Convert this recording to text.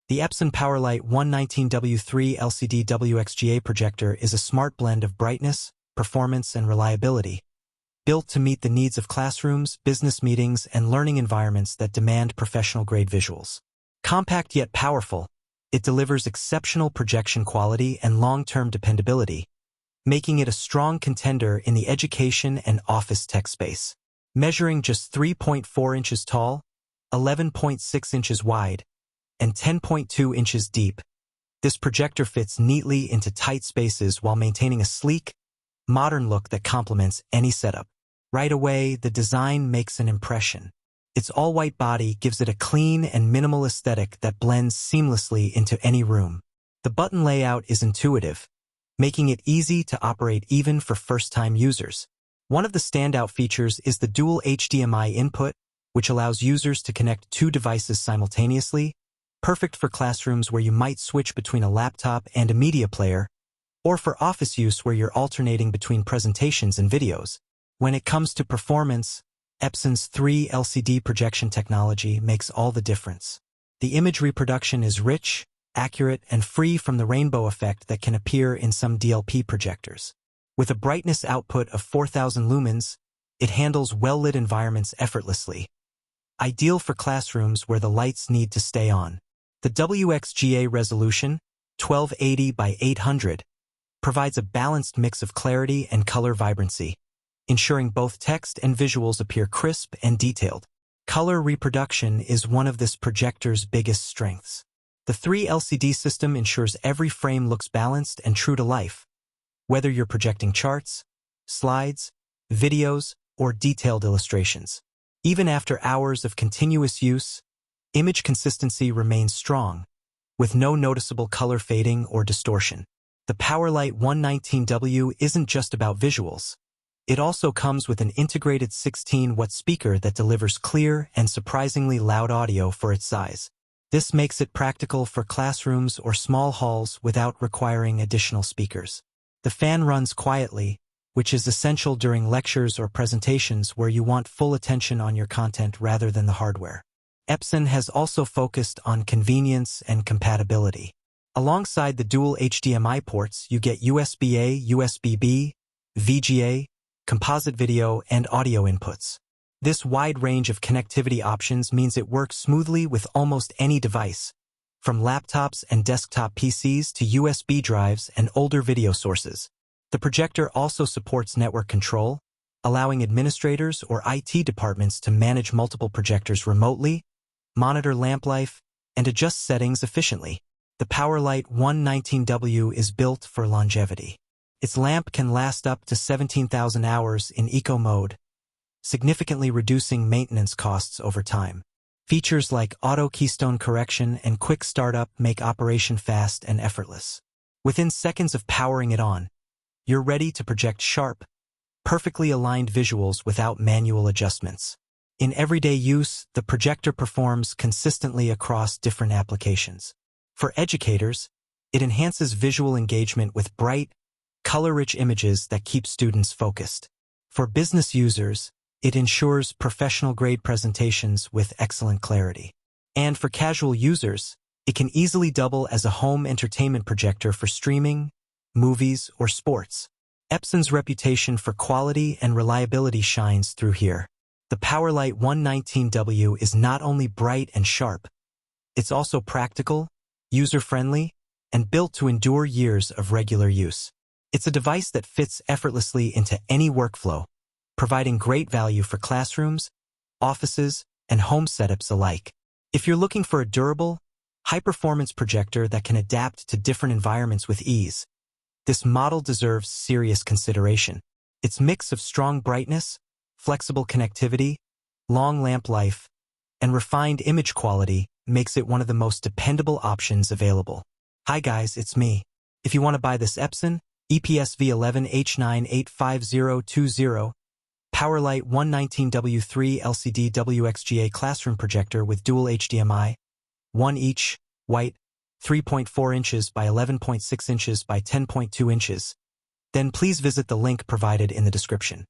The Epson PowerLite 119W 3 LCD WXGA projector is a smart blend of brightness, performance, and reliability, built to meet the needs of classrooms, business meetings, and learning environments that demand professional-grade visuals. Compact yet powerful, it delivers exceptional projection quality and long-term dependability, making it a strong contender in the education and office tech space. Measuring just 3.4 inches tall, 11.6 inches wide, and 10.2 inches deep, this projector fits neatly into tight spaces while maintaining a sleek, modern look that complements any setup. Right away, the design makes an impression. Its all-white body gives it a clean and minimal aesthetic that blends seamlessly into any room. The button layout is intuitive, making it easy to operate even for first-time users. One of the standout features is the dual HDMI input, which allows users to connect two devices simultaneously, perfect for classrooms where you might switch between a laptop and a media player, or for office use where you're alternating between presentations and videos. When it comes to performance, Epson's 3 LCD projection technology makes all the difference. The image reproduction is rich, accurate, and free from the rainbow effect that can appear in some DLP projectors. With a brightness output of 4,000 lumens, it handles well-lit environments effortlessly, ideal for classrooms where the lights need to stay on. The WXGA resolution, 1280 by 800, provides a balanced mix of clarity and color vibrancy, ensuring both text and visuals appear crisp and detailed. Color reproduction is one of this projector's biggest strengths. The 3 LCD system ensures every frame looks balanced and true to life, whether you're projecting charts, slides, videos, or detailed illustrations. Even after hours of continuous use, image consistency remains strong, with no noticeable color fading or distortion. The PowerLite 119W isn't just about visuals. It also comes with an integrated 16-watt speaker that delivers clear and surprisingly loud audio for its size. This makes it practical for classrooms or small halls without requiring additional speakers. The fan runs quietly, which is essential during lectures or presentations where you want full attention on your content rather than the hardware. Epson has also focused on convenience and compatibility. Alongside the dual HDMI ports, you get USB-A, USB-B, VGA, composite video, and audio inputs. This wide range of connectivity options means it works smoothly with almost any device, from laptops and desktop PCs to USB drives and older video sources. The projector also supports network control, allowing administrators or IT departments to manage multiple projectors remotely, monitor lamp life, and adjust settings efficiently. The PowerLite 119W is built for longevity. Its lamp can last up to 17,000 hours in eco mode, significantly reducing maintenance costs over time. Features like auto keystone correction and quick startup make operation fast and effortless. Within seconds of powering it on, you're ready to project sharp, perfectly aligned visuals without manual adjustments. In everyday use, the projector performs consistently across different applications. For educators, it enhances visual engagement with bright, color-rich images that keep students focused. For business users, it ensures professional-grade presentations with excellent clarity. And for casual users, it can easily double as a home entertainment projector for streaming, movies, or sports. Epson's reputation for quality and reliability shines through here. The PowerLite 119W is not only bright and sharp, it's also practical, user-friendly, and built to endure years of regular use. It's a device that fits effortlessly into any workflow, providing great value for classrooms, offices, and home setups alike. If you're looking for a durable, high-performance projector that can adapt to different environments with ease, this model deserves serious consideration. Its mix of strong brightness, flexible connectivity, long lamp life, and refined image quality makes it one of the most dependable options available. Hi guys, it's me. If you want to buy this Epson EPS-V11H9855020 PowerLite 119W3 LCD WXGA Classroom Projector with dual HDMI, 1 each, white, 3.4 inches by 11.6 inches by 10.2 inches, then please visit the link provided in the description.